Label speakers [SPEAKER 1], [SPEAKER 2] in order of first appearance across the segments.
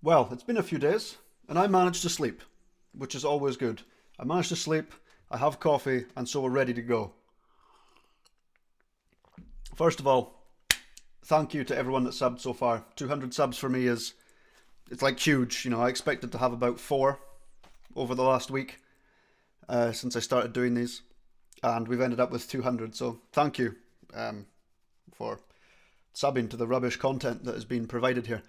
[SPEAKER 1] Well, it's been a few days, and I managed to sleep, which is always good. I managed to sleep, I have coffee, and so we're ready to go. First of all, thank you to everyone that subbed so far. 200 subs for me it's like huge. You know, I expected to have about 4 over the last week since I started doing these, and we've ended up with 200. So thank you for subbing to the rubbish content that has been provided here.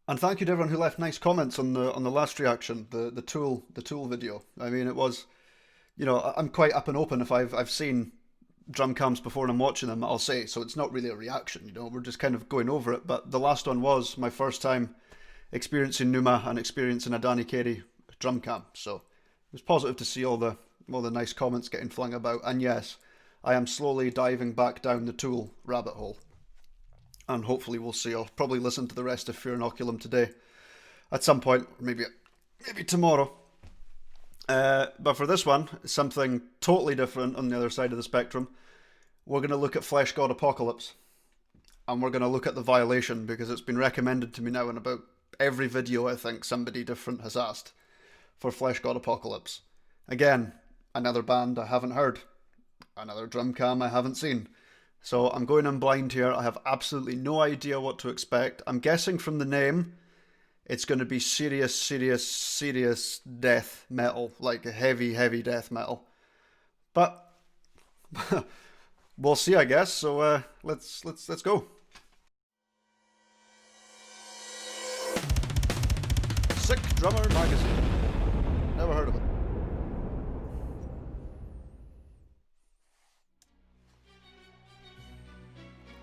[SPEAKER 1] And thank you to everyone who left nice comments on the last reaction, the tool video. I mean, it was, you know, I'm quite up and open. If I've seen drum cams before and I'm watching them, I'll say. So it's not really a reaction, you know. We're just kind of going over it. But the last one was my first time experiencing Numa and experiencing a Danny Carey drum cam. So it was positive to see all the nice comments getting flung about. And yes, I am slowly diving back down the tool rabbit hole. And hopefully we'll see. I'll probably listen to the rest of Fear Inoculum today at some point, maybe tomorrow. But for this one, something totally different on the other side of the spectrum. We're going to look at Fleshgod Apocalypse. And we're going to look at the violation, because it's been recommended to me now in about every video I think somebody different has asked for Fleshgod Apocalypse. Again, another band I haven't heard. Another drum cam I haven't seen. So I'm going in blind here. I have absolutely no idea what to expect. I'm guessing from the name, it's going to be serious death metal, like heavy death metal. But we'll see, I guess. So let's go. Sick Drummer Magazine. Never heard of it.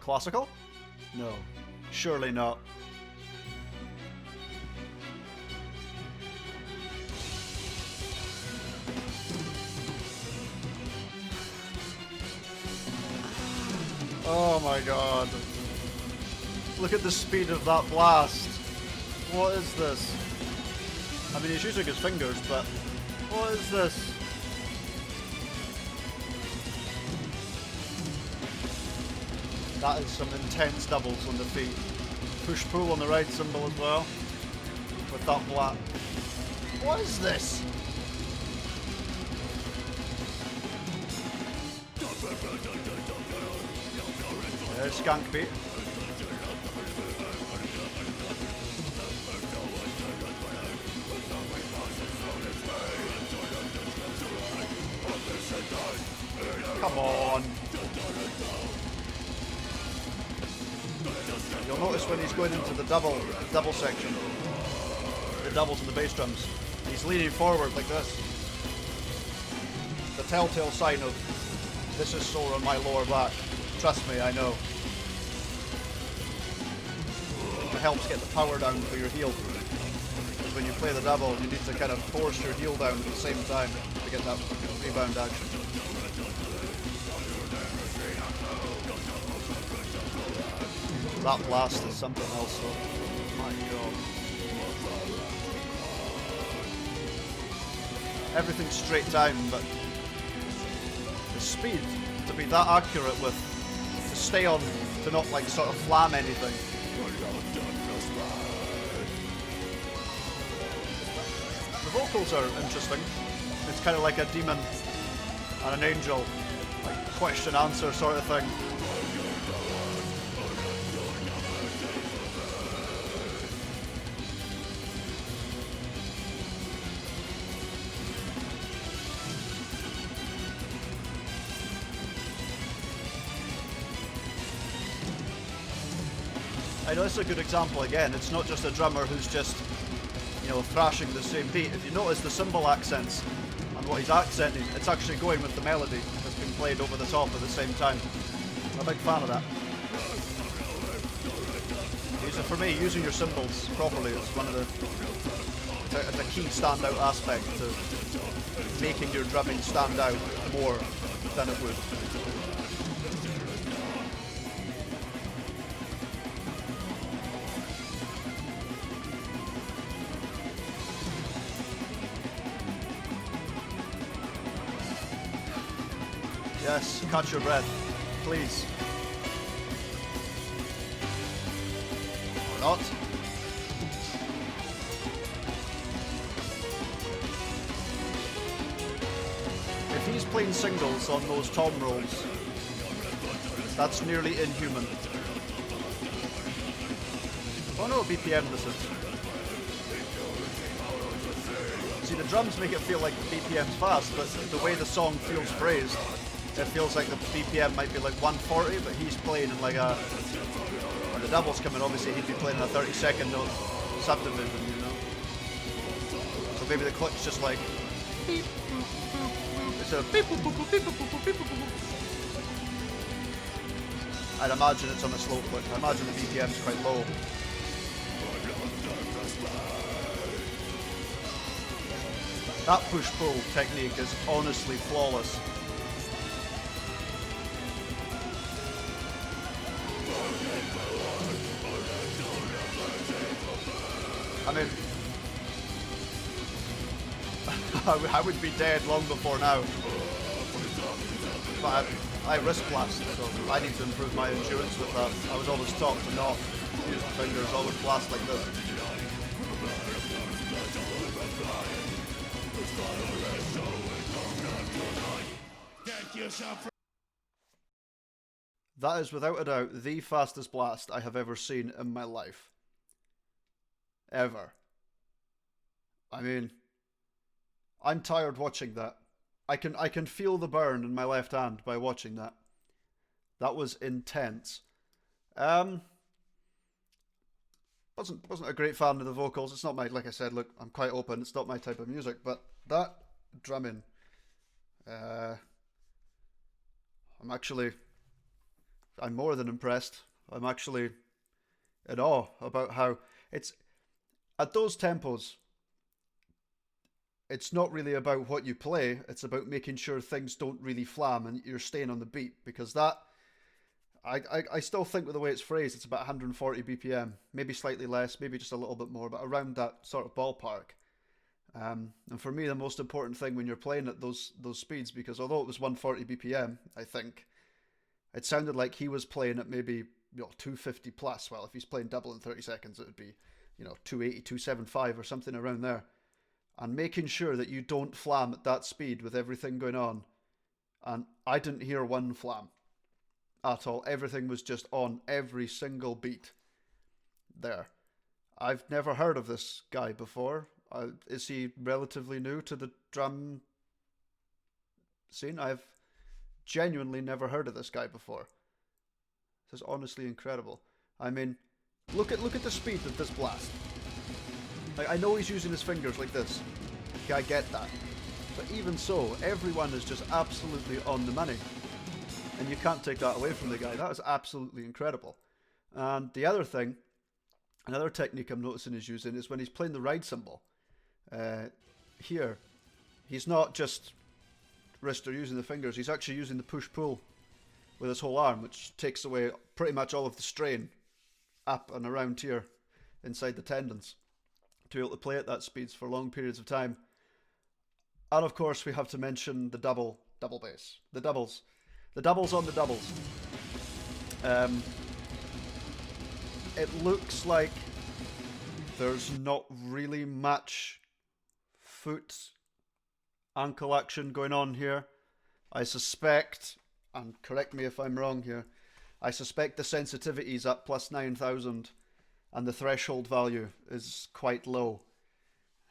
[SPEAKER 1] Classical? No, surely not. Oh my god. Look at the speed of that blast. What is this? I mean, he's using his fingers, but what is this? That is some intense doubles on the feet. Push-pull on the right cymbal as well. With that black. What is this? There's Skunk Beat. Come on. You'll notice when he's going into the double section, the doubles and the bass drums, he's leaning forward like this. The telltale sign of this is sore on my lower back. Trust me, I know. It helps get the power down for your heel. Because when you play the double, you need to kind of force your heel down at the same time to get that rebound action. That blast is something else, though. My god. Everything's straight time, but the speed to be that accurate with, to stay on, to not like sort of flam anything. The vocals are interesting. It's kind of like a demon and an angel, like question answer sort of thing. I know this is a good example again. It's not just a drummer who's just, you know, thrashing the same beat. If you notice the cymbal accents and what he's accenting, it's actually going with the melody that's been played over the top at the same time. I'm a big fan of that. For me, using your cymbals properly is one of the key standout aspect to making your drumming stand out more than it would. Yes, catch your breath, please. not. If he's playing singles on those tom rolls, that's nearly inhuman. Oh no, BPM this is. See, the drums make it feel like the BPM's fast, but the way the song feels phrased, it feels like the BPM might be like 140, but he's playing in like a... When the doubles come in, obviously he'd be playing a 30-second note subdivision, you know? So maybe the click's just like... Beep, boop, boop, boop. It's a beep, boop, boop, boop, beep, boop, boop, beep, boop, boop. I'd imagine it's on a slow click. I imagine the BPM's quite low. That push-pull technique is honestly flawless. I mean, I would be dead long before now. But I wrist blast, so I need to improve my endurance with that. I was always taught to not use the fingers, always blast like this. That is without a doubt the fastest blast I have ever seen in my life. Ever. I mean, I'm tired watching that. I can feel the burn in my left hand by watching that. That was intense. Wasn't a great fan of the vocals. It's not my, like I said, look, I'm quite open. It's not my type of music, but that drumming, I'm more than impressed. I'm actually in awe about how it's at those tempos. It's not really about what you play. It's about making sure things don't really flam and you're staying on the beat, because that, I still think with the way it's phrased, it's about 140 BPM, maybe slightly less, maybe just a little bit more, but around that sort of ballpark. And for me, the most important thing when you're playing at those speeds, because although it was 140 BPM, I think, it sounded like he was playing at maybe 250 plus. Well, if he's playing double in 30 seconds, it would be 280, 275 or something around there. And making sure that you don't flam at that speed with everything going on. And I didn't hear one flam at all. Everything was just on every single beat there. I've never heard of this guy before. Is he relatively new to the drum scene? I've genuinely never heard of this guy before. This is honestly incredible. I mean, look at the speed of this blast. Like, I know he's using his fingers like this. Okay, I get that. But even so, everyone is just absolutely on the money. And you can't take that away from the guy. That is absolutely incredible. And the other thing, another technique I'm noticing he's using is when he's playing the ride cymbal. Here, he's not just wrist or using the fingers. He's actually using the push-pull with his whole arm, which takes away pretty much all of the strain up and around here inside the tendons to be able to play at that speeds for long periods of time. And of course we have to mention the double bass. The doubles on the doubles. It looks like there's not really much foot ankle action going on here. I suspect, and correct me if I'm wrong here, I suspect the sensitivity is at plus 9,000 and the threshold value is quite low.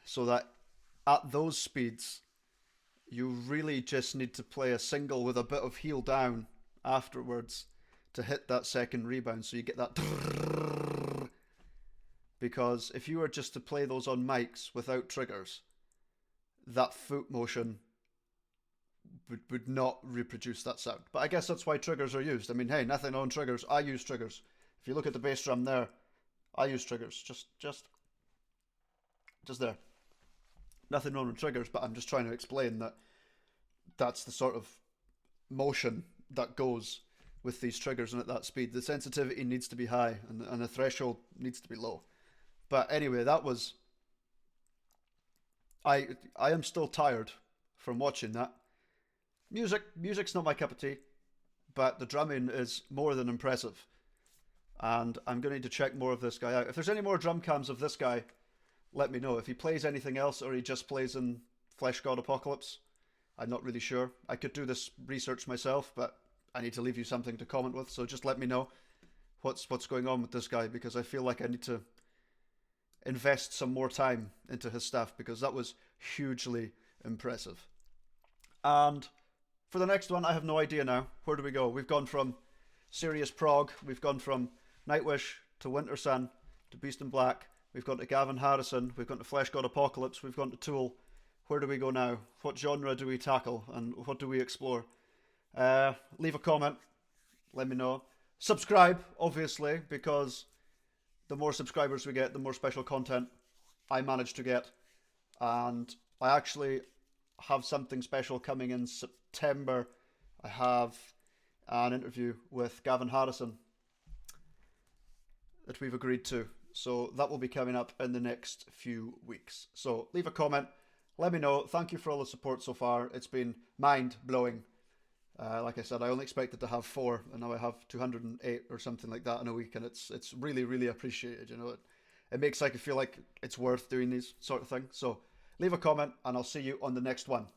[SPEAKER 1] So that at those speeds, you really just need to play a single with a bit of heel down afterwards to hit that second rebound, so you get that. Because if you were just to play those on mics without triggers, that foot motion would not reproduce that sound. But I guess that's why triggers are used. I mean, hey, nothing on triggers. I use triggers. If you look at the bass drum there, I use triggers. Just there. Nothing wrong with triggers, but I'm just trying to explain that that's the sort of motion that goes with these triggers and at that speed. The sensitivity needs to be high and the threshold needs to be low. But anyway, that was... I am still tired from watching that. Music's not my cup of tea, but the drumming is more than impressive. and I'm going to need to check more of this guy out. If there's any more drum cams of this guy, let me know. If he plays anything else or he just plays in Fleshgod Apocalypse, I'm not really sure. I could do this research myself, but I need to leave you something to comment with, so just let me know what's going on with this guy, because I feel like I need to invest some more time into his stuff, because that was hugely impressive. And for the next one, I have no idea now. Where do we go? We've gone from Serious Prog, we've gone from Nightwish to Winter Sun to Beast in Black, we've gone to Gavin Harrison, we've gone to Fleshgod Apocalypse, we've gone to Tool. Where do we go now? What genre do we tackle and what do we explore? Leave a comment, let me know. Subscribe, obviously, because the more subscribers we get, the more special content I manage to get. And I actually have something special coming in September. I have an interview with Gavin Harrison that we've agreed to. So that will be coming up in the next few weeks. So leave a comment, let me know. Thank you for all the support so far. It's been mind-blowing. Like I said, I only expected to have 4, and now I have 208 or something like that in a week, and it's really, really appreciated. You know, it makes I feel like it's worth doing these sort of things. So leave a comment, and I'll see you on the next one.